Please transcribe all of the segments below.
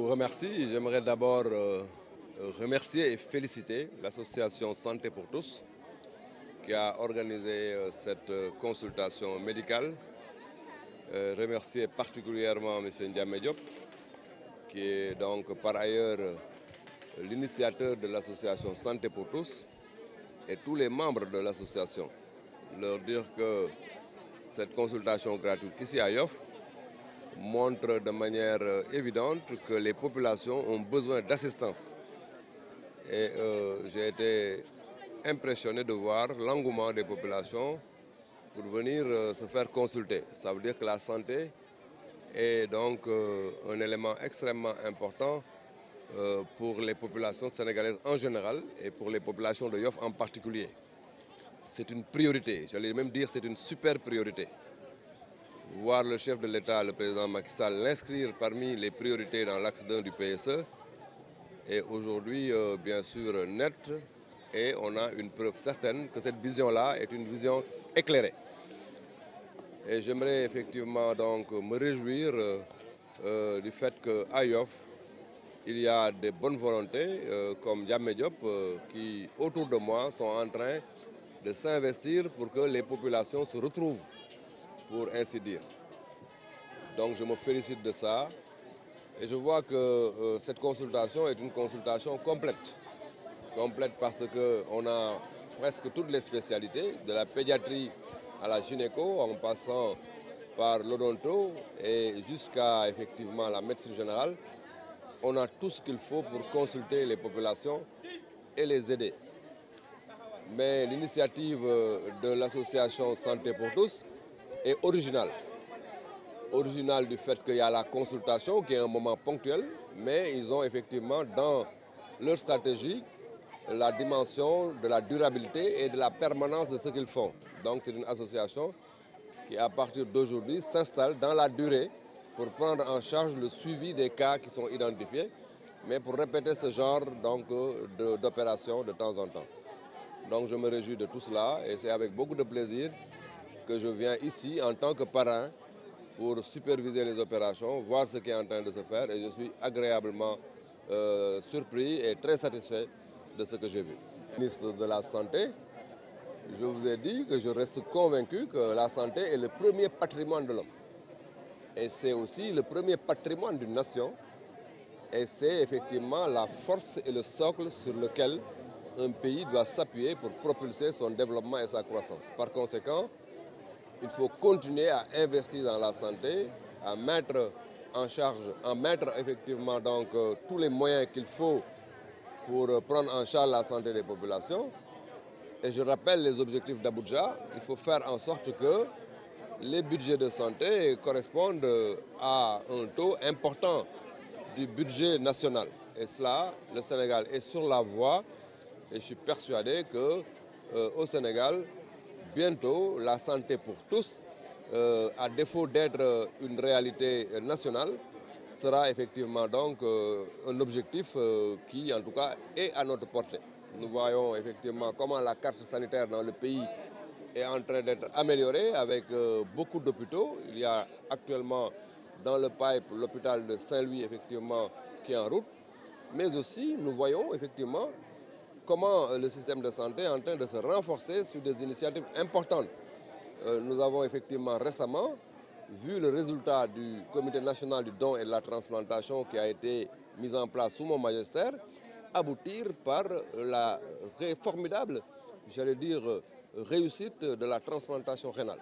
vous remercie. J'aimerais d'abord remercier et féliciter l'association Santé pour tous qui a organisé cette consultation médicale. Remercier particulièrement M. Ndiamé Diop, qui est donc par ailleurs l'initiateur de l'association Santé pour tous et tous les membres de l'association. Leur dire que cette consultation gratuite ici à Yoff montre de manière évidente que les populations ont besoin d'assistance. Et j'ai été impressionné de voir l'engouement des populations pour venir se faire consulter. Ça veut dire que la santé est donc un élément extrêmement important pour les populations sénégalaises en général et pour les populations de Yoff en particulier. C'est une priorité, j'allais même dire c'est une super priorité. Voir le chef de l'État, le président Macky Sall, l'inscrire parmi les priorités dans l'axe 1 du PSE est aujourd'hui bien sûr nette et on a une preuve certaine que cette vision-là est une vision éclairée. Et j'aimerais effectivement donc me réjouir du fait qu'à Yoff, il y a des bonnes volontés comme Ndiamé Diop qui, autour de moi, sont en train de s'investir pour que les populations se retrouvent, pour ainsi dire. Donc je me félicite de ça et je vois que cette consultation est une consultation complète. Complète parce qu'on a presque toutes les spécialités, de la pédiatrie à la gynéco, en passant par l'odonto et jusqu'à effectivement la médecine générale. On a tout ce qu'il faut pour consulter les populations et les aider. Mais l'initiative de l'association Santé pour tous est originale. Originale du fait qu'il y a la consultation qui est un moment ponctuel, mais ils ont effectivement dans leur stratégie la dimension de la durabilité et de la permanence de ce qu'ils font. Donc c'est une association qui à partir d'aujourd'hui s'installe dans la durée pour prendre en charge le suivi des cas qui sont identifiés, mais pour répéter ce genre d'opérations de temps en temps. Donc je me réjouis de tout cela et c'est avec beaucoup de plaisir que je viens ici en tant que parrain pour superviser les opérations, voir ce qui est en train de se faire et je suis agréablement surpris et très satisfait de ce que j'ai vu. Ministre de la Santé, je vous ai dit que je reste convaincu que la santé est le premier patrimoine de l'homme. Et c'est aussi le premier patrimoine d'une nation. Et c'est effectivement la force et le socle sur lequel un pays doit s'appuyer pour propulser son développement et sa croissance. Par conséquent, il faut continuer à investir dans la santé, à mettre en charge, à mettre effectivement donc tous les moyens qu'il faut pour prendre en charge la santé des populations. Et je rappelle les objectifs d'Abuja. Il faut faire en sorte que les budgets de santé correspondent à un taux important du budget national. Et cela, le Sénégal est sur la voie et je suis persuadé qu'au Sénégal, bientôt, la santé pour tous, à défaut d'être une réalité nationale, sera effectivement donc un objectif qui, en tout cas, est à notre portée. Nous voyons effectivement comment la carte sanitaire dans le pays est en train d'être améliorée avec beaucoup d'hôpitaux. Il y a actuellement dans le pipe l'hôpital de Saint-Louis effectivement qui est en route. Mais aussi nous voyons effectivement comment le système de santé est en train de se renforcer sur des initiatives importantes. Nous avons effectivement récemment vu le résultat du Comité national du don et de la transplantation qui a été mis en place sous mon magistère, aboutir par la formidable, j'allais dire, réussite de la transplantation rénale.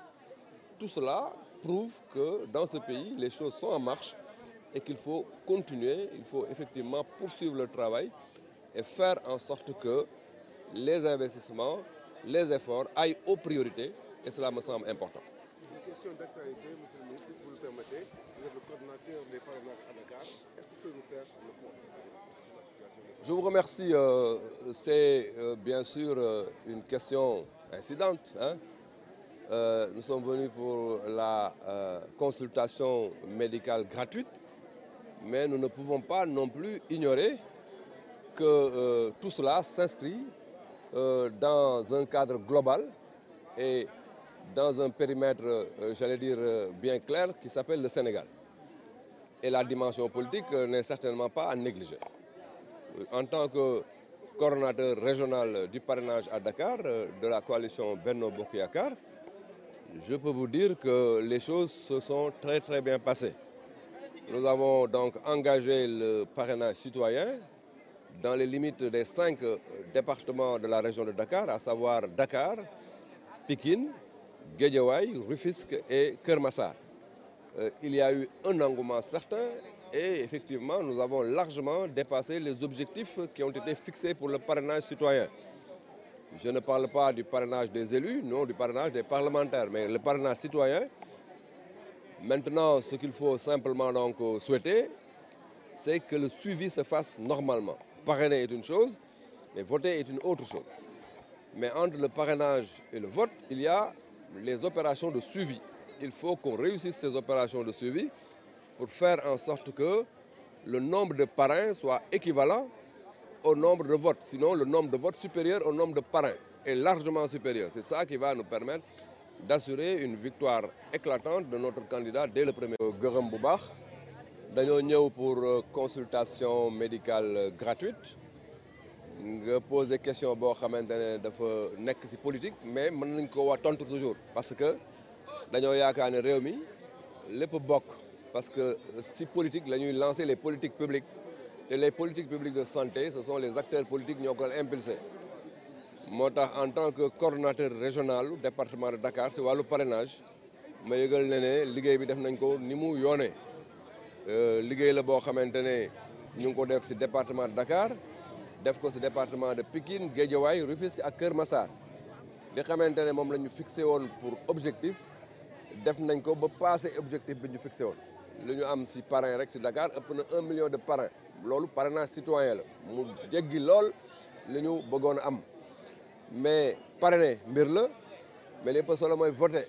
Tout cela prouve que dans ce pays, les choses sont en marche et qu'il faut continuer, il faut effectivement poursuivre le travail et faire en sorte que les investissements, les efforts aillent aux priorités et cela me semble important. Une question d'actualité, monsieur le ministre, si vous le permettez. Vous êtes le coordonnateur des parrainages à Dakar. Est-ce que vous pouvez nous faire le point sur la situation? Je vous remercie. C'est bien sûr une question incidente. Nous sommes venus pour la consultation médicale gratuite, mais nous ne pouvons pas non plus ignorer que tout cela s'inscrit dans un cadre global et dans un périmètre, j'allais dire, bien clair qui s'appelle le Sénégal. Et la dimension politique n'est certainement pas à négliger. En tant que coordonnateur régional du parrainage à Dakar, de la coalition Benno Bokk Yakaar, je peux vous dire que les choses se sont très bien passées. Nous avons donc engagé le parrainage citoyen dans les limites des 5 départements de la région de Dakar, à savoir Dakar, Pikine, Guédiawaye, Rufisque et Keur Massar. Il y a eu un engouement certain et effectivement nous avons largement dépassé les objectifs qui ont été fixés pour le parrainage citoyen. Je ne parle pas du parrainage des élus, non du parrainage des parlementaires, mais le parrainage citoyen. Maintenant, ce qu'il faut simplement donc souhaiter, c'est que le suivi se fasse normalement. Parrainer est une chose, mais voter est une autre chose. Mais entre le parrainage et le vote, il y a les opérations de suivi. Il faut qu'on réussisse ces opérations de suivi pour faire en sorte que le nombre de parrains soit équivalent au nombre de votes. Sinon, le nombre de votes supérieur au nombre de parrains est largement supérieur. C'est ça qui va nous permettre d'assurer une victoire éclatante de notre candidat dès le premier tour. Gërëm bu baax dañoo ñëw pour consultation médicale gratuite nga poser question boo xamante ne dafa nekk ci politique mais mën nañ ko wax tontu toujours parce que dañoo yaakaar ne réew mi lépp bokk parce que ci politique la ñuy lancer les politiques publiques et les politiques publiques de santé ce sont les acteurs politiques ñoo ko impulsé. moo tax en tant que coordonnateur régional du département de Dakar ci wàllu parrainage ma yëgal ne liggéey bi def nañ ko ni mu yoonee liggéey la boo xamante ne ñu ngi ko def ci département de Dakar def ko ci département de Pikine Guédiawaye Rufisque ak Keur Massar li xamante ne moom la ñu fixé woon pour objectif def nañ ko ba passé objectif bi ñu fixé woon li ñu am ci parrain rek ci Dakar ëpp na 1 million de parrain loolu parrainage citoyen la mu jéggi lool li ñu bëggoon a am. mais parrainer mbir la mais lépp solo mooy voter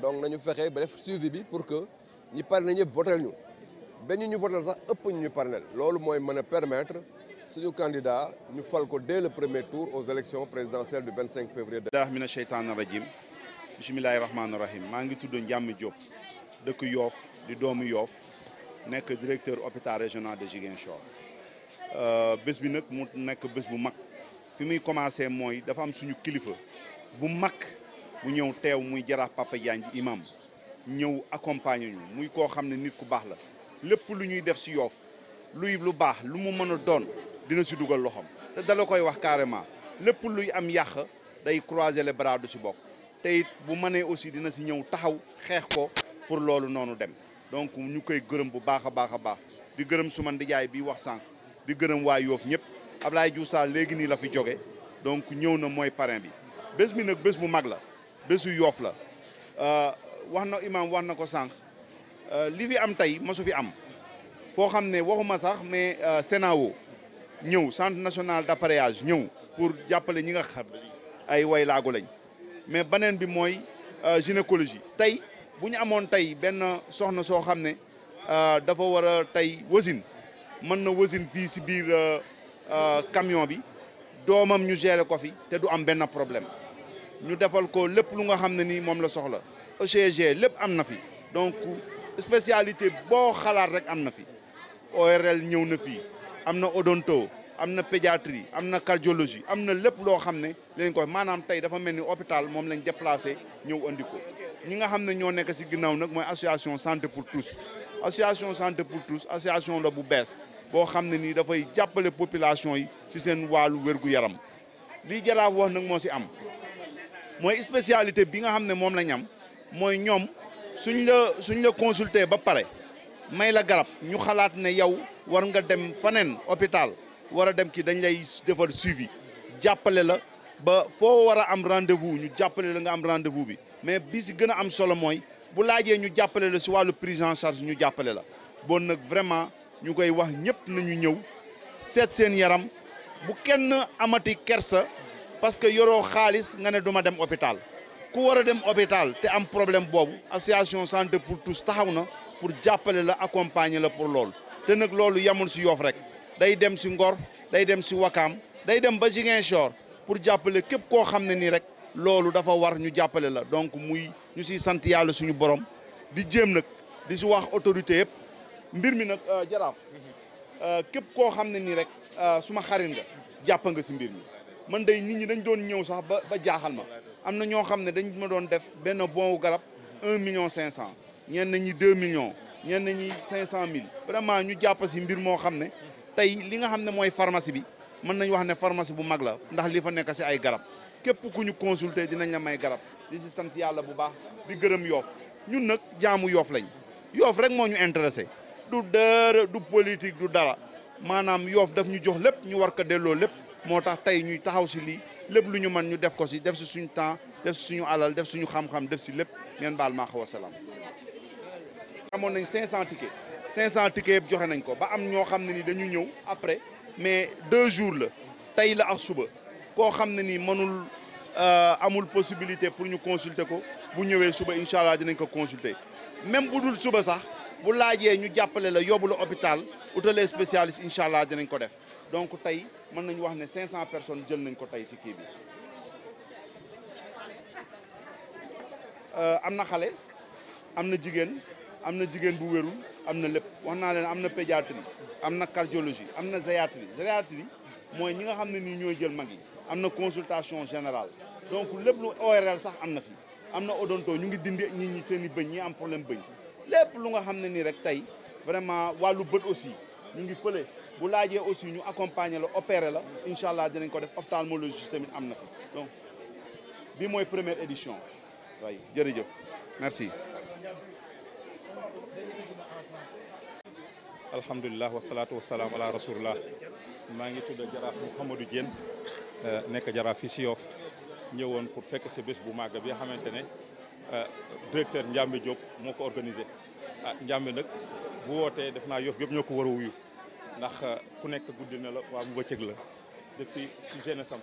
donc nañu fexe ba def suivi bi pour que ñi parrainer ñëpp voter ñu benn ñu voter sax ëpp ñu parrainer loolu mooy mën a permettre suñu candidat ñu fal ko dès le premier tour aux élections présidentielles du 25 février. Bismillah mina sheytaani rajim bismillahi rahmaani rahim maa ngi tudd Ndiame Diop dëkk Yoff di doomu Yoff nekk directeur hôpital régional de Ziguinchor bés bi nag mu nekk bés bu mag. fi muy commencé mooy dafa am suñu kilifa bu mag bu ñëw teew muy jaraaf Papa Diagne di imam ñëw accompagner ñu muy koo xam ne nit ku baax la lépp lu ñuy def si Yoff luy lu baax lu mu mën a doon dina si dugal loxoom te dala koy wax carrément lépp luy am yàq day croiser les bras du si bokk te it bu mënee aussi dina si ñëw taxaw xeex ko pour loolu noonu dem donc ñu koy gërëm bu baax a baax a baax di gërëm suma ndijaay bi wax sànq di gërëm waa Yoff ñëpp Ablaye Diouf Sarr léegi nii la fi jóge donc ñëw na mooy parrain bi bés bi nag bés bu mag la bésu Yoff la wax na imam wax na ko sànq li fi am tey mosu fi am foo xam ne waxuma sax mais CNAO ñëw centre national d'appareillage ñëw pour jàppale ñi nga xam ay way laago lañ mais beneen bi mooy gynécologie tey bu ñu amoon tey benn soxna soo xam ne dafa war a tey wasin mën na wasin fii si biir camion bi doomam ñu gérer ko fi te du am benn problème ñu defal ko lépp lu nga xam ne ni moom la soxla ECG lépp am na fi donc spécialité boo xalaat rek am na fi ORL ñëw na fii am na odonto am na pédiatrie am na cardiologie am na lépp loo xam ne leen ko maanaam tey dafa mel ni hôpital moom lañ déplacé ñëw andi ko ñi nga xam ne ñoo nekk si ginnaaw nag mooy association santé pour tous association santé pour tous association la bu bees boo xam ne nii dafay jàppale population yi ci seen wàllu wér-gu-yaram lii jaraaf wax nag moo ci am mooy spécialité bi nga xam ne moom lañ am mooy ñoom suñ la consulter ba pare may la garab ñu xalaat ne yow war nga dem faneen hôpital war a dem ki dañ lay defar suivi jàppale la ba foo war a am rendez-vous ñu jàppale la nga am rendez-vous bi mais bi ci gën a am solo mooy bu laajee ñu jàppale la ci wàllu prise en charge ñu jàppale la bon nag vraiment ñu koy wax ñëpp nañu ñëw seet seen yaram bu kenn amati kersa parce que yoroo xaalis nga ne duma dem hôpital ku war a dem hôpital te am problème boobu association santé pour tous taxaw na pour jàppale la accompagner la pour loolu te nag loolu yamul ci Yoff rek day dem ci Ngor day dem ci Wakaam day dem ba Ziguinchor pour jàppale képp koo xam ne nii rek loolu dafa war ñu jàppale la donc muy ñu ciy sant yàlla suñu borom di jéem nag di ci wax autorité yëpp mbir mi nag jaraaf képp koo xam ne nii rek suma xarit nga jàpp nga si mbir mi man day nit ñi dañ doon ñëw sax ba jaaxal ma am na ñoo xam ne dañ ma doon def benn bon garab 1,5 million ñenn ñi 2 millions ñenn ñi 500 000 vraiment ñu jàpp si mbir moo xam ne tey li nga xam ne mooy pharmacie bi mën nañ wax ne pharmacie bu mag la ndax li fa nekk si ay garab képp ku ñu consulter dinañ la may garab di si sant yàlla bu baax di gërëm Yoff ñun nag jaamu Yoff lañ Yoff rek moo ñu intéressé du dara du politique du dara maanaam Yoff daf ñu jox lépp ñu war ko delloo lépp moo tax tey ñuy taxaw si lii lépp lu ñu mën ñu def ko si def si suñu temps def si suñu alal def suñu xam-xam def si lépp ngeen baal maa xaw a salaam. amoon nañ 500 tickets 500 tickets yëpp joxe nañ ko ba am ñoo xam ne ni dañu ñëw après mais 2 jours la tey la ak suba koo xam ne ni mënul amul possibilité pour ñu consulter ko bu ñëwee suba incha allah dinañ ko consulter même bu dul suba sax bu laajee ñu jàppale la yóbbu la hôpital utalee spécialiste incha allah dinañ ko def donc tey mën nañu wax ne 500 personnes jël nañ ko tey si kii bi. am na xale am na jigéen bu wérul am na lépp wax naa leen am na pédiatrie am na cardiologie am na gériatrie mooy ñi nga xam ne nii ñooy jël mag yi am na consultation générale donc lépp lu ORL sax am na fi am na odonto ñu ngi dindi nit ñi seen i bëñ ñi am problème bëñ lépp lu nga xam ne nii rek tey vraiment wàllu bët aussi ñu ngi fële bu laajee aussi ñu accompagner la opérer la incha allah dinañ ko def ophtalmologie tamit am na fi donc bi mooy première édition waaye jërëjëf merci. alhamdulilah wasalaatu wasalaam ala rasulillah maa ngi tudd jaraaf Mouhamadou Diène nekk jaraaf fii si Yoff ñëwoon pour fekk si bés bu màgg bi nga xamante ne directeur Ndiamé Diop moo ko organisé Ndiamé nag bu wootee def naa Yoff yëpp ñoo ko war a wuyu ndax ku nekk guddi na la waa mu bëccëg la depuis si jeunesse am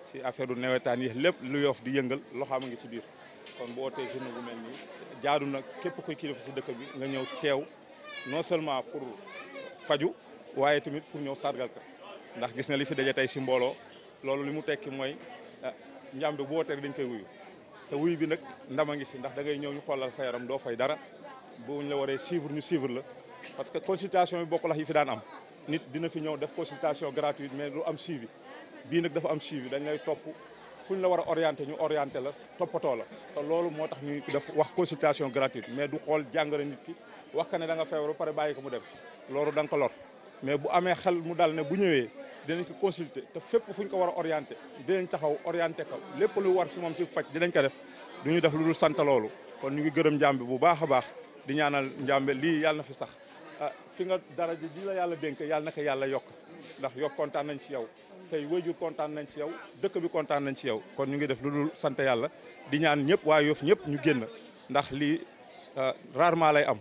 si affaire du nawetaan yi lépp lu Yoff di yëngal loxaam a ngi ci biir kon bu wootee journée bu mel nii jaadu nag képp kuy kilifa si dëkk bi nga ñëw teew non seulement pour faju waaye tamit pour ñëw sargal ka ndax gis na li fi daje tey si mbooloo loolu li mu tekki mooy Ndiamé bu wootee dañ koy wuyu te wuyu bi nag ndama ngi si ndax da ngay ñëw ñu xoolal sa yaram doo fay dara bu ñu la waree suivre ñu suivre la parce que consultation bi bokk la yi fi daan am nit dina fi ñëw def consultation gratuite mais du am suivi bii nag dafa am suivi dañ lay topp fu ñu la war a orienté ñu orienté la toppatoo la te loolu moo tax ñu def wax consultation gratuite mais du xool jàngoro nit ki wax ka ne da nga feebar ba pare bàyyi ko mu dem loolu da nga ko lor mais bu amee xel mu dal ne bu ñëwee dinañ ko consulter te fépp fu ñu ko war a orienté dinañ taxaw orienté ko lépp lu war si moom si faj dinañ ko def du ñu def lu dul sant loolu kon ñu ngi gërëm Ndiamé bu baax a baax di ñaanal Ndiamé lii yàlla na fi sax fi nga dara ji la yàlla dénk yàlla na ko yàlla yokk ndax Yoff kontaan nañ si yow tey wayjur kontaan nañ si yow dëkk bi kontaan nañ si yow kon ñu ngi def lu dul sant yàlla di ñaan ñëpp waa Yoff ñëpp ñu génn ndax lii rarement lay am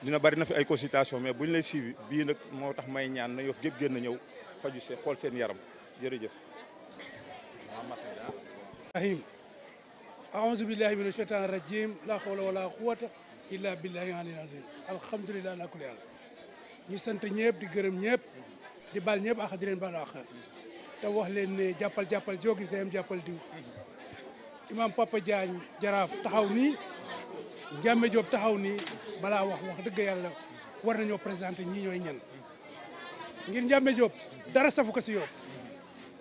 dina bari na fi ay consultation mais bu ñu lay suivi bii nag moo tax may ñaan na Yoff gépp génn ñëw faju see xool seen yaram jërëjëf. rahim aouzu billahi mina shaytani rajim la hawla wala quwwata illa billahi aliyil azim alhamdulilah ala kulli haal ñu sant ñëpp di gërëm ñëpp di bal ñëpp ak di leen baal ak te wax leen ne jàppal joo gis day am jàppal diw imam Papa Diagne jaraaf taxaw nii Ndiamé Diop taxaw nii balaa wax dëgg yàlla war nañoo présenté ñii ñooy ñan ngir Ndiamé Diop dara safu ko si Yoff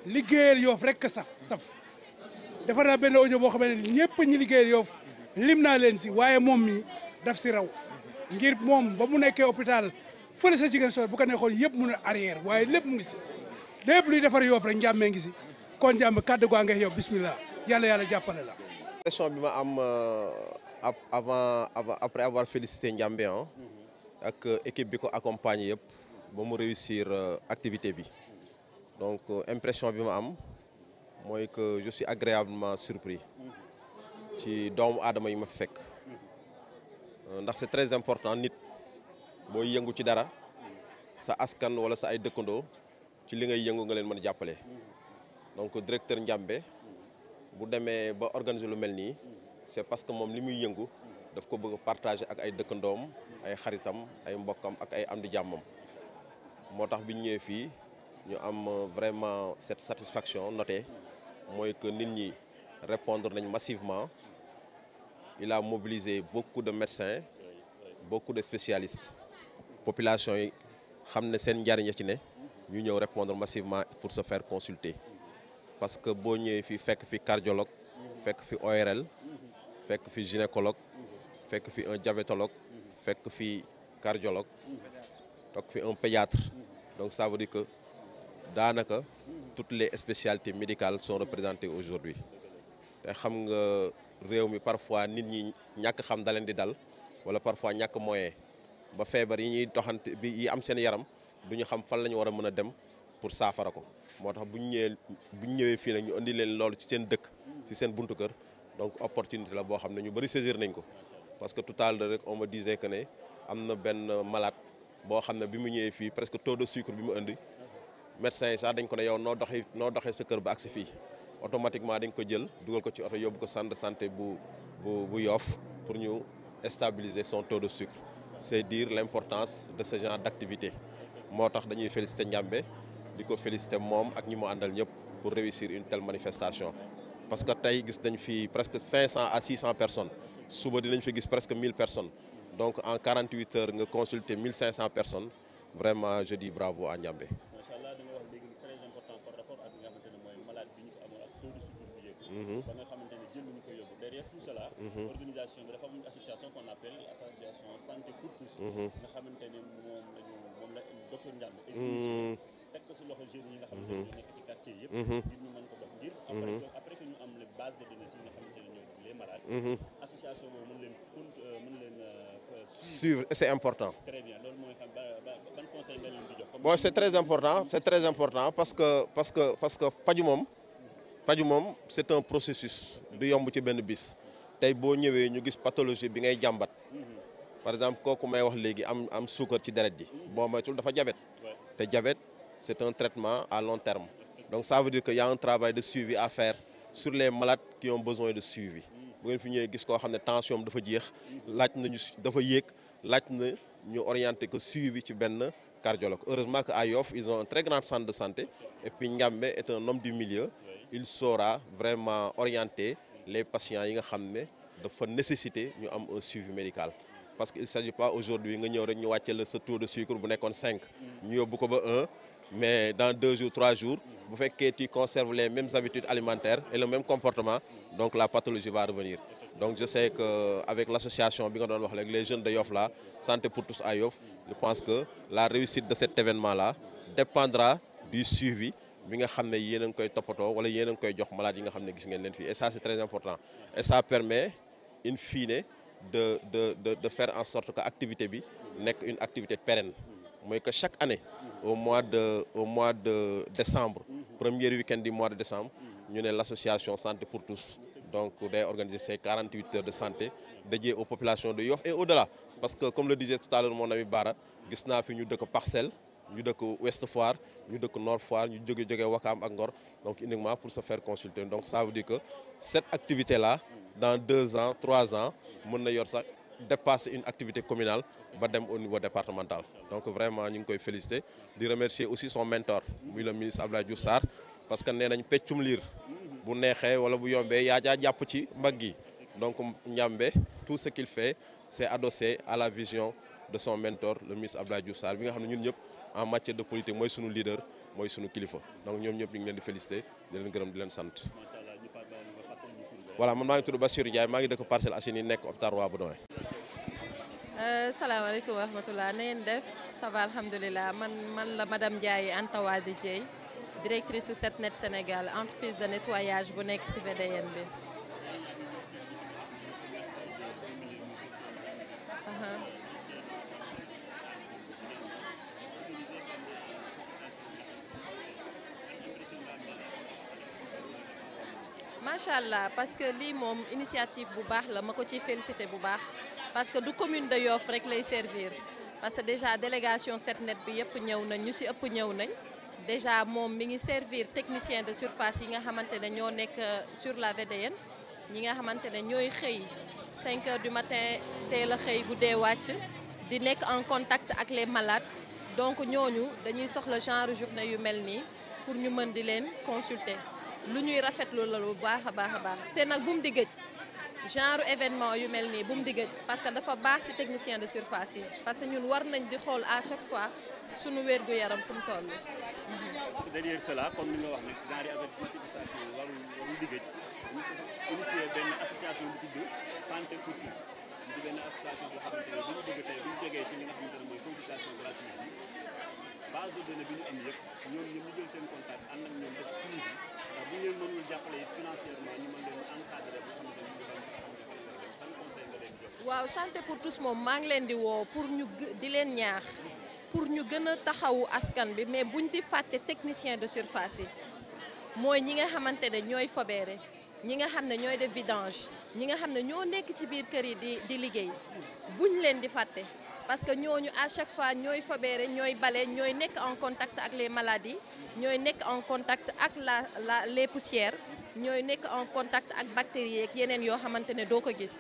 liggéeyal Yoff rek ka saf defar naa benn audio boo xam ne ñëpp ñi liggéeyal Yoff lim naa leen si waaye moom mi daf si raw ngir moom ba mu nekkee hôpital fële sa Ziguinchor bu ko nekkoon yëpp mun a arrière waaye lépp mu ngi si lépp luy defar Yoff rek Ndiamé ngi si kon Ndiamé kàddu gaa ngay yow bismillah yàlla jàppale la. question bi ma am après avoir félicité Ndiamé ak équipe bi ko accompagné yëpp ba mu réussir activité bi donc impression bi ma am mooy que je suis agréablement surpris ci doomu aadama yi ma fi fekk ndax c'est très important nit booy yëngu ci dara sa askan wala sa ay dëkkandoo ci li ngay yëngu nga leen mën a jàppale donc directeur Ndiamé bu demee ba organiser lu mel nii c'est parce que moom li muy yëngu daf ko bëgg a partager ak ay dëkkandoom ay xaritam ay mbokkam ak ay am di jàmmam moo tax bi ñu ñëwee fii ñu am vraiment cette satisfaction notée mooy que nit ñi répondre nañ massivement il a mobilisé beaucoup de médecins beaucoup de spécialistes population yi xam ne seen njariñ ci ne ñu ñëw répondre massivement pour se faire consulter parce que boo ñëwee fi fekk fi cardiologue fekk fi ORL fekk fi gynécologue fekk fi un diabétologue fekk fi cardiologue fekk fi un pédiatre donc ça veut dire que daanaka toutes les spécialités médicales sont représentées aujourd'hui te xam nga réew mi parfois nit ñi ñàkk xam da leen di dal wala parfois ñàkk moyen ba feebar yi ñuy doxante bi yi am seen yaram du ñu xam fan la ñu war a mën a dem pour saafara ko moo tax bu ñu ñëwee fii nag ñu indi leen loolu ci seen dëkk ci seen buntu kër donc opportunité la boo xam ne ñu bëri saisir nañ ko parce que tout à l'heure rek on me disait que ne am na benn malade boo xam ne bi mu ñëwee fii presque taux de sucre bi mu indi médecin yi sax dañ ko ne yow noo doxee sa kër ba agsi fii automatiquement dañ ko jël dugal ko ci oto yóbbu ko centre de santé bu Yoff pour ñu stabiliser son taux de sucre c'est dire l'importance de ce genre d'activité moo tax dañuy féliciter Ndiambé di ko féliciter moom ak ñi mu àndal ñëpp pour réussir une telle manifestation parce que tey gis nañ fi presque 500 à 600 personnes suba dinañ fi gis presque 1000 personnes donc en 48 heures nga consulter 1500 personnes vraiment je dis bravo à Ndiambé. Machallah da nga wax léegi très important par rapport ak nga xamante ne mooy malade bi ñu fi amoon ak taux de sucre bu yéeg ba nga xamante ne jël ñu ko yóbbu derrière tout cela organisation bi dafa am une association qu'on appelle association santé pour tous nga xamante ne moom la docteur Ndiambé teg ko si loxo jeunes yi nga xamante ne ñoo nekk ci quartier yëpp ngir ñu mën ko dox ngir après que ñu am les bases de données yi nga xamante ne ñooy les malades association boobu mën leen suivre c'est important. Très bien loolu mooy xam ban conseil nga leen di jox. Bon c'est très important parce que paju moom c'est un processus du yomb ci benn bis tey boo ñëwee ñu gis pathologie bi ngay jàmbat par exemple kooku may wax léegi am suukar ci deret ji boo moytul dafa diabète te diabète c'est un traitement à long terme donc ça veut dire que y a un travail de suivi à faire sur les malades qui ont besoin de suivi bu ngeen fi ñëwee gis koo xam ne tension dafa jeex laaj nañu dafa yéeg laaj na ñu orienté que suivi ci benn cardiologue heureusement que à Yoff ils ont un très grand centre de santé et puis Ndiambé est un homme du milieu il saura vraiment orienter les patients yi nga xam ne dafa nécessiter ñu am un suivi médical parce que il s'agit pas aujourd'hui nga ñëw rek ñu wàcce la sa taux de sucre bu nekkoon 5 ñu yóbbu ko ba 1 mais dans 2 jours 3 jours bu fekkee tu conserves les mêmes habitudes alimentaires et le même comportement donc la pathologie va revenir donc je sais que avec l'association bi nga doon wax léegi les jeunes de Yoff là santé pour tous à Yoff je pense que la réussite de cet événement là dépendra du suivi bi nga xam ne yéen a ngi koy toppatoo wala yéen a ngi koy jox malade yi nga xam ne gis ngeen leen fii et ça c'est très important et ça permet in fine de faire en sorte que activité bi nekk une activité pérenne mooy que chaque année au mois de décembre premier week-end du mois de décembre ñu ne l'association santé pour tous donc day organiser ces 48 heures de santé dédiées aux populations de Yoff et au-delà parce que comme le disait tout à l'heure mon ami Bara gis naa fi ñu dëkk Parcelles ñu dëkk Ouest Foire ñu dëkk Nord Foire ñu jóge Wakaam ak Ngor donc uniquement pour se faire consulter donc ça veut dire que cette activité là dans 2 ans 3 ans mën na yor sax dépasser une activité communale ba dem au niveau départemental donc vraiment ñu ngi koy féliciter di remercier aussi son mentor muy le ministre Abdoulaye Diouf Sarr parce que nee nañ peccum liir bu neexee wala bu yombee yaa jàpp ci mbagg yi donc Ndiambé tout ce qu'il fait c'est adossé à la vision de son mentor le ministre Abdoulaye Diouf Sarr bi nga xam ne ñun ñëpp en matière de politique mooy sunu leader mooy sunu kilifa donc ñoom ñëpp ñu ngi leen di féliciter di leen gërëm di leen sant. voilà man maa ngi tudd Bassirou Ndiaye maa ngi dëkk Parcelles Assainies nekk hôpital Roi Baudouin. salaamaaleykum wa rahmatulah na ngeen def ça va alhamdulilah man la madame Ndiaye Anta Wade Dieye directrice su Setnet Sénégal entreprise de nettoyage bu nekk ci VDN bi. macha allah parce que lii moom initiative bu baax la ma ko ciy félicité bu baax parce que du commune de Yoff rek lay servir parce que déjà délégation Setnet bi yëpp ñëw nañ ñu ci ëpp ñëw nañ déjà moom mi ngi servir technicien de surface yi nga xamante ne ñoo nekk sur la VDN ñi nga xamante ne ñooy xëy 5 heures du matin teel a xëy guddee wàcc di nekk en contact ak les malades donc ñooñu dañuy soxla genre journée yu mel nii pour ñu mën di leen consulter lu ñuy rafetlu la lu baax a baax a baax te nag bu mu di gëj genre événement yu mel nii bu mu digg parce que dafa baax ci technicien de surface yi parce que ñun war nañ di xool à chaque fois sunu wérgu yaram fu mu toll. derrière cela comme ni nga wax nag genre avertissement yi warul liggéey ñu initier benn association bu tudd santé pour tous di benn association boo xamante ne bu ñu bëgg tey bu ñu jógee ci li nga xamante ne mooy consultation gratuite bi base de données bi ñu am yëpp ñoom ñu jël seen contact ànd ak ñoom def suivi ndax bu ñu leen mënul jàppale it financièrement ñu mën leen encadrer ba xamante ne ñu ban conseil nga leen jox. waaw santé pour tous moom maa ngi leen di woo pour ñu di leen ñaax pour ñu gën a taxawu askan bi mais buñ di fàtte technicien de surface yi mooy ñi nga xamante ne ñooy fobeere ñi nga xam ne ñooy def vidange ñi nga xam ne ñoo nekk ci biir kër yi di liggéey buñ leen di fàtte parce que ñooñu à chaque fois ñooy fobeere ñooy bale ñooy nekk en contact ak les maladies ñooy nekk en contact ak les poussières ñooy nekk en contact ak bactéries yeeg yeneen yoo xamante ne doo ko gis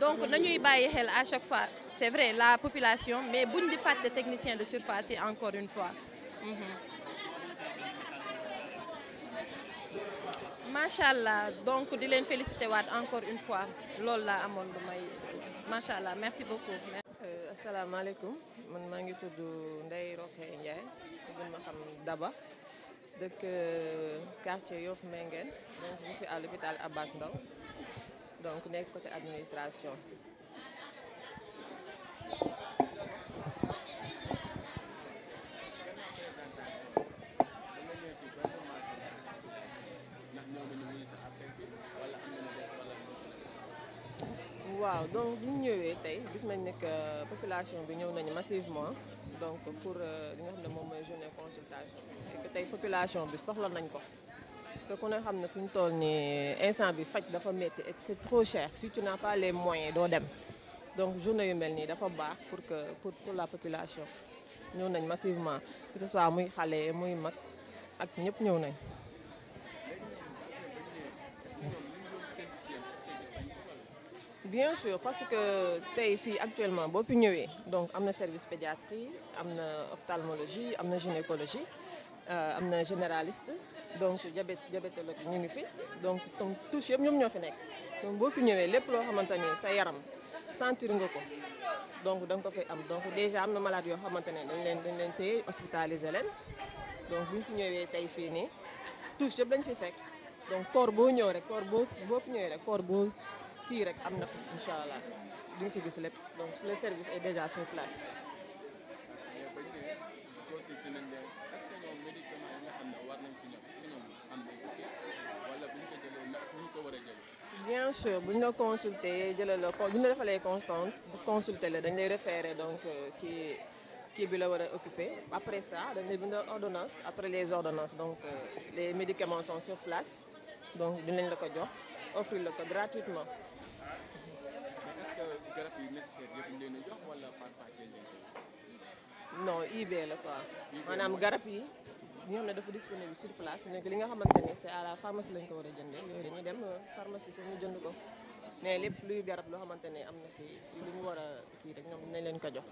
donc nañuy bàyyi xel à chaque fois c'est vrai la population mais buñ di fàtte technicien de surface yi encore une fois. macha allah donc di leen féliciter waat encore une fois loolu laa amoon lu may macha allah merci beaucoup. asalaamaaleykum man maa ngi tudd Ndeye Rokhaya Ndiaye gën ma xam Daba dëkk quartier Yoff Mengen donc je suis à l'hôpital Abass Ndao donc nekk côté administration. waaw donc bu ñu ñëwee tey gis nañ ne que population bi ñëw nañu massivement donc pour li nga xam ne moom mooy journée consultation et que tey population bi soxla nañ ko parce que ku ne xam ne fi ñu toll nii instant bi faj dafa métti et c'est trop cher si tu n'as pas les moyens doo dem donc journée yu mel nii dafa baax pour la population ñëw nañ massivement que ce soit muy xale muy mag ak ñëpp ñëw nañ. bien sûr parce que tey fii actuellement boo fi ñëwee donc am na service pédiatrie am na ophtalmologie am na gynécologie am na généraliste donc diabétologue ñu ngi fi donc touche yëpp ñoom ñoo fi nekk donc boo fi ñëwee lépp loo xamante ni sa yaram sentir nga ko donc da nga ko fay am donc déjà am na malade yoo xamante ne dañ leen téye hospitaliser leen donc bu ñu fi ñëwee tey fii nii touche yëpp dañ fi fekk donc corps boo ñëw rek corps boo fi ñëwee rek corps boo kii rek am na fi incha allah di nga fi gis lépp donc le service est déjà sur place. bien sûr bu ñu la consulter jëlee la bu ñu la defalee consulter la dañ lay référer donc ci kii bi la war a occuper après ça dañ lay bind ordonnance après les ordonnances donc les médicaments sont sur place donc dinañ la ko jox offrir la ko gratuitement. garab yi nécessaire yëpp ñu leen di jox wala par partie leen non IB la quoi maanaam garab yi ñi xam ne dafa disponible sur place nekk li nga xamante ne c'est à la pharmacie lañ ko war a jëndee yooyu dañuy dem pharmacie pour ñu jënd ko mais lépp luy garab loo xamante ne am na fi lu ñu war a kii rek ñoom dinañ leen ko jox.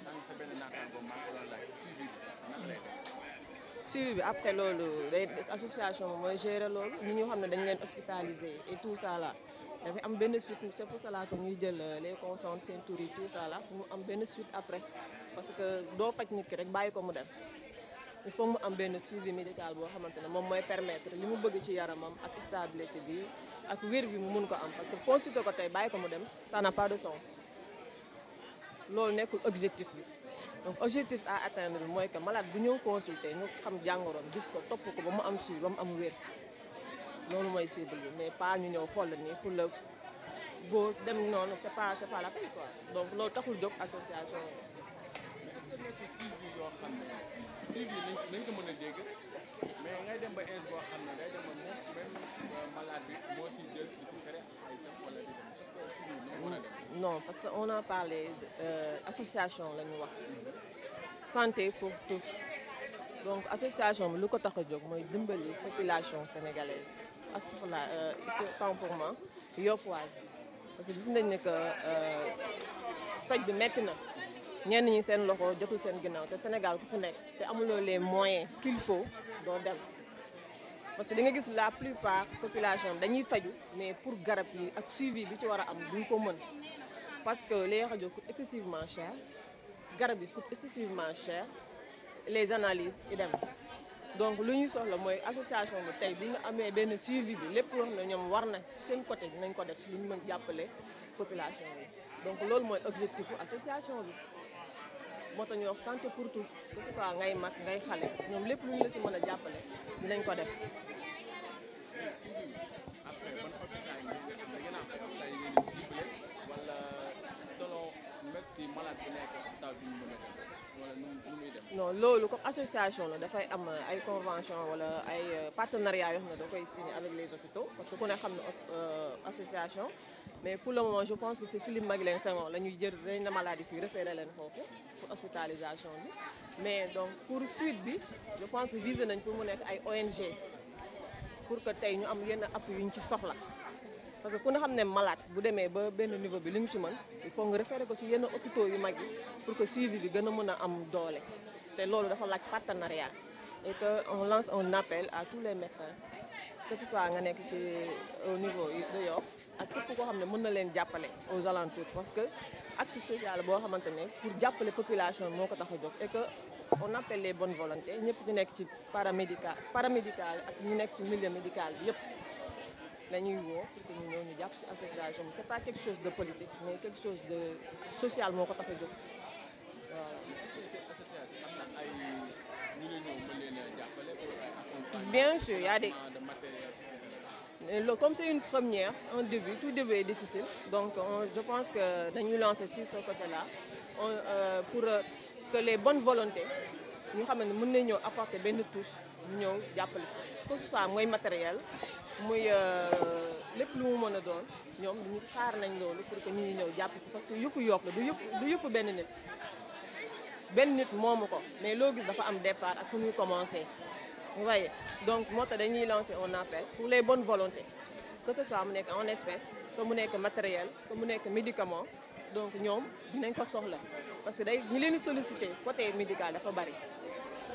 sànq sa benn naataango maa ngi doon laaj suivi bi naka lay def. suivi bi après loolu day association bi mooy gérer loolu ñi ñoo xam ne dañ leen hospitalisé et tout ça là. dafay am benn suite c'est pour cela que ñuy jël les consonnes seen tur yi tout ça là mu am benn suite après parce que doo faj nit ki rek bàyyi ko mu dem il faut mu am benn suivi médical boo xamante ne moom mooy permettre li mu bëgg ci yaramam ak stabilité bi ak wér bi mu mun ko am parce que consulter ko tey bàyyi ko mu dem ça n'a pas de sens loolu nekkul objectif bi donc objectif à atteindre bi mooy que malade bu ñëw consulter ñu xam jàngoroom gis ko topp ko ba mu am suivi ba mu am wér. loolu mooy cible bi mais pas ñu ñëw xool nii pour le boo dem noonu c'est pas la peine quoi donc loolu taxul jóg association yi. mais est-ce que nekk suivi yoo xam ne suivi nañ ko mën a dégg mais ngay dem ba ins boo xam ne day dem ba moom même malade bi moo siy jël di si fere ay sax wala di dem est-ce que suivi noonu mën a dem. non parce que on a parlé association la ñu wax santé pour tous donc association bi lu ko tax a jóg mooy dimbali population sénégalaise. astafurlah temps pour moi Yoffois parce que gis nañ ne que faj bi metti na ñenn ñi seen loxo jotul seen ginnaaw te Sénégal ku fi nekk te amuloo les moyens qu'il faut doo dem parce que da nga gis la plupart population dañuy faju mais pour garab yi ak suivi bi ci war a am duñ ko mën parce que les rajo coûtent excessivement cher garab yi coûtent excessivement cher les analyses yi dem donc lu ñuy soxla mooy association bi tey bu ñu amee benn suivi bi lépp loo xam ne ñoom war na seen côté dinañ ko def lu ñu mën jàppale population bi donc loolu mooy objectif association bi moo tax ñuy wax santé pour tous que ce soit ngay mag ngay xale ñoom lépp lu ñu la si mën a jàppale dinañ ko def. après ban hôpital da ngeen am ay hôpital yi ngeen di ciblé wala selon merci malade bu nekk hôpital bi ñu mën a dem wala nu muy dem. non loolu comme association la dafay am ay convention wala ay partenariat yoo xam ne da koy signé avec les hôpitaux parce que ku ne xam ne association mais pour le moment je pense que c'est Philippe Maguilène Senghor la ñuy jël dañ na maladie fii référé leen foofu pour hospitalisation bi mais donc pour suite bi je pense que visé nañ pour mu nekk ay ONG pour que tey ñu am yenn appui yu ñu ci soxla parce que ku ne xam ne malade bu demee ba benn niveau bi li mu ci mën il faut nga référé ko ci yenn hôpitaux yu mag yi pour que suivi bi gën a mën a am doole te loolu dafa laaj partenariat et que on lance un appel à tous les médecins que ce soit nga nekk ci au niveau de Yoff ak képp koo xam ne mën na leen jàppale aux alentours parce que acte social boo xamante ne pour jàppale population moo ko tax a jóg et que on appelle les bonnes volontés ñëpp ñu nekk ci paramédical ak ñu nekk ci milieu médical bi yëpp la ñuy woo pour que ñu ñëw ñu jàpp ci association bi c'est pas quelque chose de politique mais quelque chose de social moo ko tax a jóg voilà. association am na ay ñu la ñëw mën leen a jàppale pour ay accompagnement bien sûr y a des de matériel. Comme c'est une première, un début, tout début est difficile. Donc je pense que dañuy lancer sur ce côté-là pour que les bonnes volontés ñu xam ne mën nañu ñëw apporter benn touche ñu ñëw jàppale si. Que ce soit mooy matériel muy lépp lu mu mën a doon ñoom ñu xaar nañ loolu pour que ñu ñëw jàpp si parce que yëfu Yoff la du yëfu benn nit moomu ko mais loo gis dafa am départ ak fu muy commencer. Vous voyez donc moo tax dañuy lancer un appel pour les bonnes volontés que ce soit mu nekk en espèces que mu nekk matériel que mu nekk médicament donc ñoom dinañ ko soxla parce que day ñu leen di solliciter côté médical dafa bari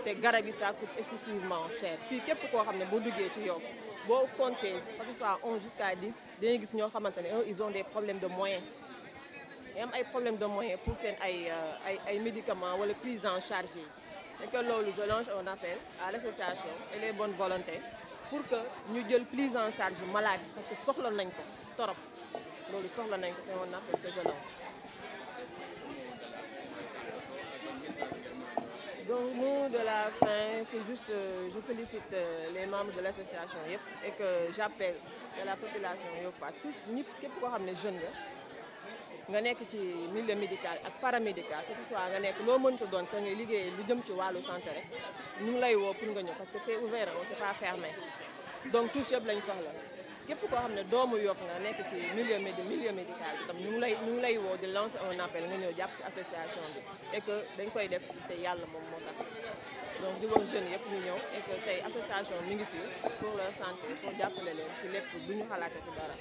te garab yi ça coûte excessivement cher fii képp koo xam ne boo duggee ci Yoff boo compter que ce soit 11 jusqu'à 10 dañuy gis ñoo xamante ne ils ont des problèmes de moyens y am ay problèmes de moyens pour seen ay médicaments wala prise en charge yi. Et que loolu je lance un appel à l'association et les bonnes volontés pour que ñu jël prise en charge maladie parce que soxla nañ ko torop loolu soxla nañ ko c'est un appel que je lance. Donc mot de la fin c'est juste je félicite les membres de l'association yëpp et que j'appelle à la population yoppaat tout ñëpp képp koo xam ne jeune nga nekk ci milieu médical ak paramédical que ce soit nga nekk loo mënta doon te ngay liggéey lu jëm ci wàllu santé rek ñu ngi lay woo pour nga ñëw parce que c'est ouvert c'est pas fermé donc touche yëpp lañ soxla képp koo xam ne doomu Yoff nga nekk ci milieu médical bi tam ñu ngi lay woo di lancer un appel nga ñëw jàpp ci association bi et que dañ koy def te yàlla moom moo tax donc di wax jeunes yëpp ñu ñëw et que tey association mi ngi fii pour leur santé pour jàppale leen ci lépp bu ñu xalaatee ci dara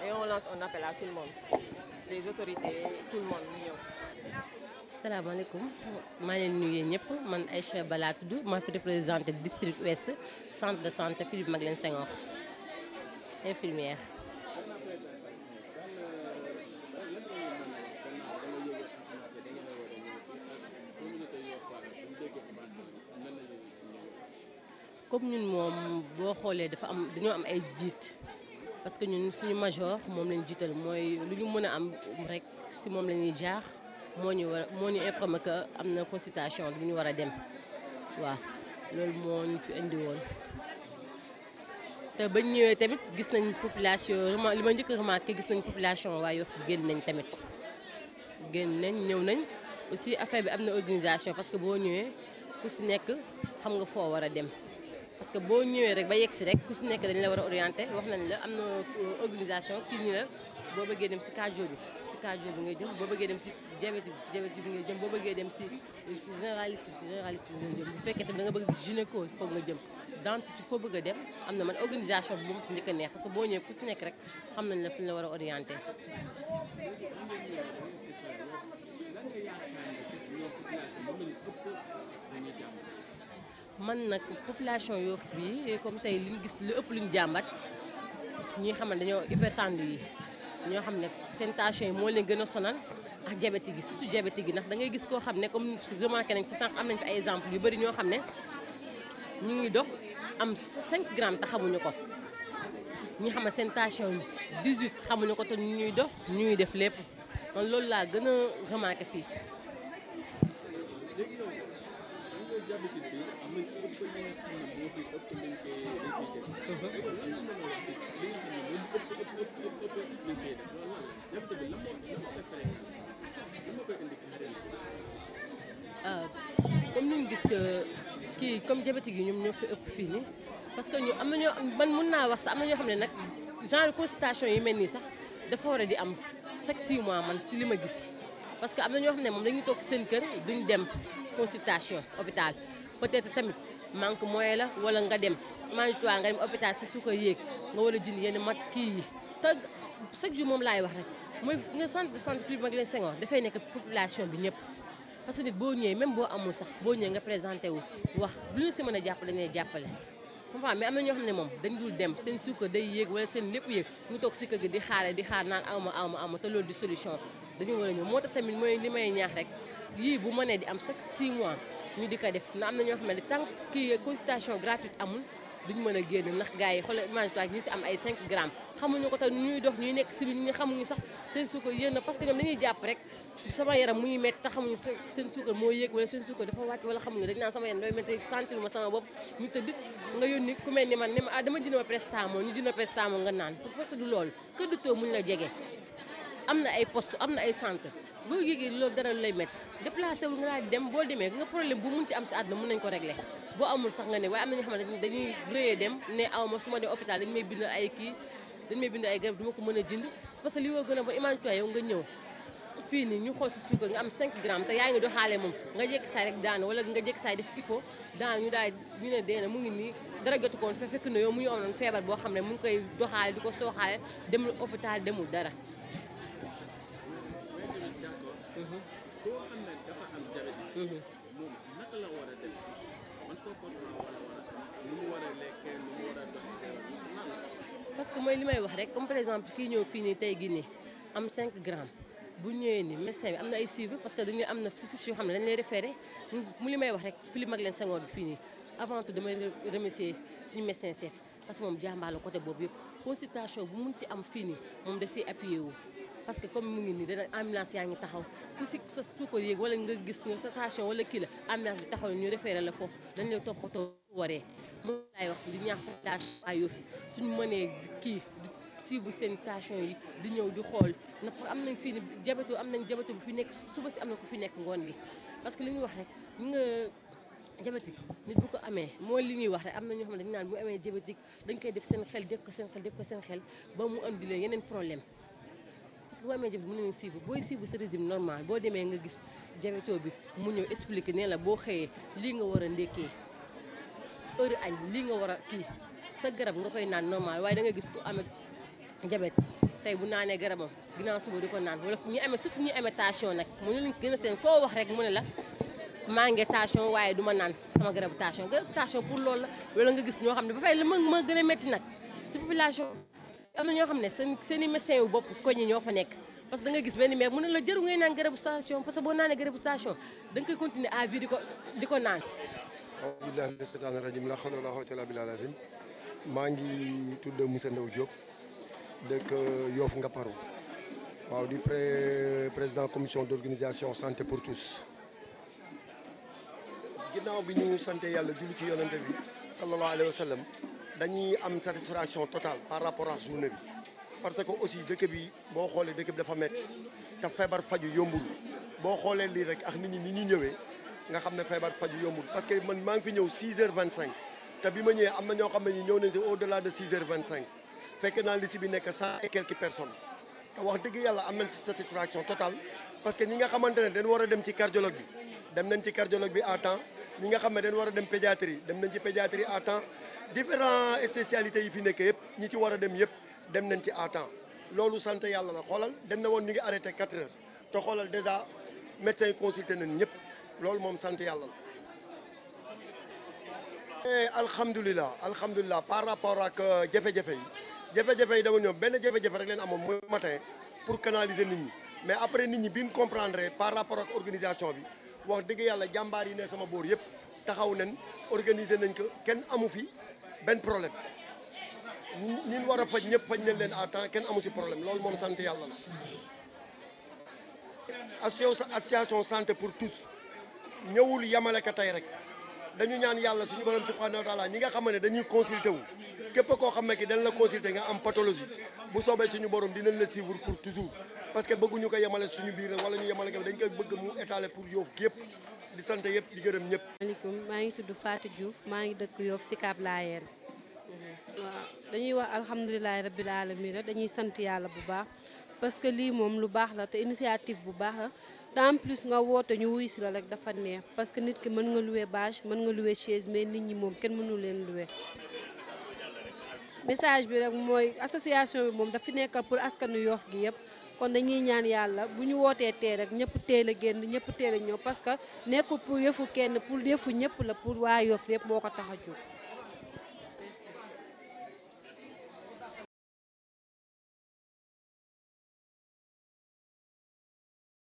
et on lance un appel à tout le monde les autorités tout le monde ñu ñëw. salaamaaleykum maa ngi leen di nuyu ñëpp man Aïcha Bala tudd maa fi représenté district ouest centre de santé Philippe Maguilène Senghor infirmière. comme ñun moom boo xoolee dañoo am ay jiit parce que ñun suñu major moom lañ jiital mooy lu ñu mën a am rek si moom la ñuy jaar moo ñu informé que am na consultation bu ñu war a dem waaw loolu moo ñu fi indi woon. te bañ ñëwee tamit gis nañ population li ma njëkk a remarqué gis nañ population waa Yoff génn nañ tamit ñëw nañ aussi affaire bi am na organisation parce que boo ñëwee ku si nekk xam nga foo war a dem. parce que boo ñëwee rek ba yegg si rek ku si nekk dañ la war a orienté wax nañ la am na organisation kii ñu la boo bëggee dem si cardio bi ngay jëm boo bëggee dem si diabète bi ngay jëm boo bëggee dem si généraliste bi ngay jëm bu fekkee tamit da nga bëgg gynéco foog nga jëm dentiste foo bëgg a dem am na man organisation bi moom si njëkk a neex parce que boo ñëwee ku si nekk rek xam nañ la fi ñu la war a orienté. man nag population Yoff bi comme tey li ñu gis lu ëpp lu ñu jàmbat ñi xam ne dañoo hypertendu yi ñoo xam ne seen tension yi moo leen gën a sonal ak diabète gi surtout diabète gi ndax da ngay gis koo xam ne comme remarqué nañ fi sànq am nañ fi ay exemple yu bëri ñoo xam ne ñu ngi dox am 5 grammes te xamuñu ko ñi xam ne seen tension 18 xamuñu ko te ñuy dox ñuy def lépp man loolu laa gën a remarqué fii. léegi yow xam nga diabète bi am na ci ëpp li nga xam ne moo fi ëpp lañ koy def. lan nga mën a wax si li nga xam ne moom ëpp lañ koy def loolu lan la diabète bi lan moo koy fréquence lan moo koy indi carrément. comme ni ñu gis que kii comme diabète gi ñoom ñoo fi ëpp fii nii parce que ñu am na ñoo man mun naa wax sax am na ñoo xam ne nag genre consultation yi mel nii sax dafa war a di am chaque 6 mois man si li ma gis. parce que am na ñoo xam ne moom dañuy toog seen kër duñ dem consultation hôpital peut-être tamit manque moyen la wala nga dem mangetoi nga dem hôpital si su ko yéeg nga war a jënd yenn mat kii yi te chaque jour moom laay wax rek mooy nga centre de santé Philippe Maguilène Senghor dafay nekk population bi ñëpp parce que nit boo ñëwee même boo amul sax boo ñëwee nga présenté wu wax lu ñu si mën a jàppale dañuy jàppale comprends mais am na ñoo xam ne moom dañ dul dem seen suukar day yéeg wala seen lépp yéeg ñu toog si kër gi di xaar naan awma te loolu di solution dañu war a ñëw moo tax tamit mooy li may ñaax rek yii bu mënee di am chaque 6 mois ñu di ko def na am na ñoo xam ne tant kii consultation gratuite amul duñ mën a génn ndax gars yi xoolal imagine ñu si am ay 5 grammes xamuñu ko te ñuy dox ñuy nekk si biir ñu xamuñu sax seen suukar yéen na parce que ñoom dañuy jàpp rek sama yaram muy métti te xamuñu seen suukar moo yéeg wala seen suukar dafa wàcc wala xamuñu dañ naan sama yaram doy métti sentir ma sama bopp ñu tëdd nga yónni ku mel ni man ne ma dama jënd ma Prestamol ñu jënd Prestamol nga naan te poste du loolu kër docteur muñ la jege am na ay poste am na ay centre boo yéegee loolu dara lay métti déplacé wul nga daal dem boo demee nga problème bu munti am si àdduna mën nañ ko régler boo amul sax nga ne waaye am na ñoo xam ne dañuy rëyee dem ne awma su ma dem hôpital dañu may bind ay kii dañu may bind ay garab du ma ko mën a jënd parce que li woo gën a ba imagine-toi yow nga ñëw fii nii ñu xool si suukar nga am 5 grammes te yaa ngi doxaale moom nga jékki saay rek daanu wala nga jékki saay def IPO daanu ñu daal ñu ne dee na mu ngi nii dara jotu ko woon fekk na yow mu ñu amoon feebar boo xam ne mu ngi koy doxaale di ko sooxaale demul hôpital demul dara. koo xam ne dafa am diabète moom naka la war a def man comportement wala nu mu war a lekkee nu mu war a doxee parce que mooy li may wax rek comme par exemple kii ñëw fii nii tey gi nii am 5 grammes bu ñëwee ni médecin bi am na ay suivi parce que dañuy am na fiches yoo xam ne dañ lay référé mu li may wax rek Philippe Maguilène Senghor bi fii nii avant tout damay remercier suñu médecin chef parce que moom jàmbaar la côté boobu yëpp consultation bu munti am fii nii moom daf siy appuyé wu parce que comme mu ngi nii dana ambulance yaa ngi taxaw ku si sa suukar yéeg wala nga gis nga sa tension wala kii la ambulance bi taxaw ñu référé la foofu dañ lay toppatoo waree moom laay wax di ñaax population waa Yoff suñu mënee kii suivre seen tension yi di ñëw di xool na am nañ fii ni diabète am nañ diabète bu fi nekk suba si am na ku fi nekk ngoon gi parce que li ñuy wax rek ñi nga diabétique nit bu ko amee mooy li ñuy wax rek am na ñoo xam ne dañu naan bu amee diabétique dañ koy def seen xel def ko seen xel ba mu andi leen yeneen problème parce que boo amee diabète mën nañu suivre booy suivre sa régime normal boo demee nga gis diabète bi mu ñëw expliquer ne la boo xëyee lii nga war a ndékkee heure añ lii nga war a kii sa garab nga koy naan normal waaye da nga gis ko amee diabète tey bu naanee garabam ginnaaw suba di ko naan wala ñu amee surtout ñu amee tension nag mu ne gën a seen koo wax rek mu ne la maa ngi tension waaye du ma naan sama garabu tension pour loolu la wala nga gis ñoo xam ne ba pare la ma gën a métti nag si population am na ñoo xam ne seen i médecin yu bopp koñ yi ñoo fa nekk parce que da nga gis benn maire mu ne la jëru ngay naan garabu tension parce que boo naanee garabu tension da nga koy continuer à vie di ko naan. billahi mina shaytaani rajim la hawla wala quwwata illa billahi azim maa ngi tudd Moussa Ndaw Diop dëkk Yoff Ngaparou waaw di président commission d'organisation santé pour tous ginnaaw bi ñu sant yàlla julli ci yonente bi sallallahu alayhi wa sallam dañuy am satisfaction totale par rapport à journée bi parce que aussi dëkk bi boo xoolee dëkk bi dafa métti te feebar faju yombul boo xoolee lii rek ak nit ñi ni ñuy ñëwee nga xam ne feebar faju yombul parce que man maa ngi fi ñëw 6h25 te bi ma ñëwee am na ñoo xam ne ñi ñëw nañ si au-delà de 6h25 fekk naa liste bi nekk 100 et quelques personnes te wax dëgg yàlla am nañ si satisfaction totale parce que ñi nga xamante ne dañ war a dem ci cardiologue bi dem nañ ci cardiologue bi à temps ñi nga xam ne dañ war a dem pédiatrie dem nañ ci pédiatrie à temps différents spécialités yi fi nekk yëpp ñi ci war a dem yëpp dem nañ ci à temps loolu sant yàlla la xoolal dem na woon ñu ngi arrêté 4 heures te xoolal déjà médecins yi consulté nañ ñëpp loolu moom sant yàlla la alhamdulilah par rapport ak jafe-jafe yi dama ñëw benn jafe-jafe rek leen amoon mooy matin pour canaliser nit ñi mais après nit ñi bi ñu comprendre par rapport ak organisation bi wax dëgg yàlla jàmbaar yi ne sama boor yëpp taxaw nañ organiser nañ ko kenn amu fi benn problème ñi war a faj ñëpp faj nañ leen à temps kenn amu si problème loolu moom sant yàlla la. association santé pour tous ñëwul yamale ka tey rek dañu ñaan yàlla suñu borom subhanahu wa taala ñi nga xam ne dañuy consulter wu képp koo xam ne ki dañ la consulter nga am pathologie bu soobee suñu borom dinañ la suivre pour toujours parce que bëgguñu ko yemale suñu biir wala ñu yemale ko dañ koy bëgg mu étaler pour Yoff yëpp di sant yëpp di gërëm ñëpp. maaleykum maa ngi tudd Fatou Diouf maa ngi dëkk Yoff Sicap Layène. waaw dañuy wax alhamdulilah rabbil alamin dañuy sant yàlla bu baax parce que lii moom lu baax la te initiative bu baax la te en plus nga woote ñu wuy si la rek dafa neex parce que nit ki mën nga louer bâche mën nga louer chaise mais nit ñi moom kenn mënu leen louer. message bi rek mooy association bi moom dafa nekkal pour askanu Yoff gi yëpp kon dañuy ñaan yàlla bu ñu wootee tee rek ñëpp teel a génn ñëpp teel a ñëw parce que nekkul pour yëfu kenn pour yëfu ñëpp la pour waa Yoff yëpp moo ko tax a jóg.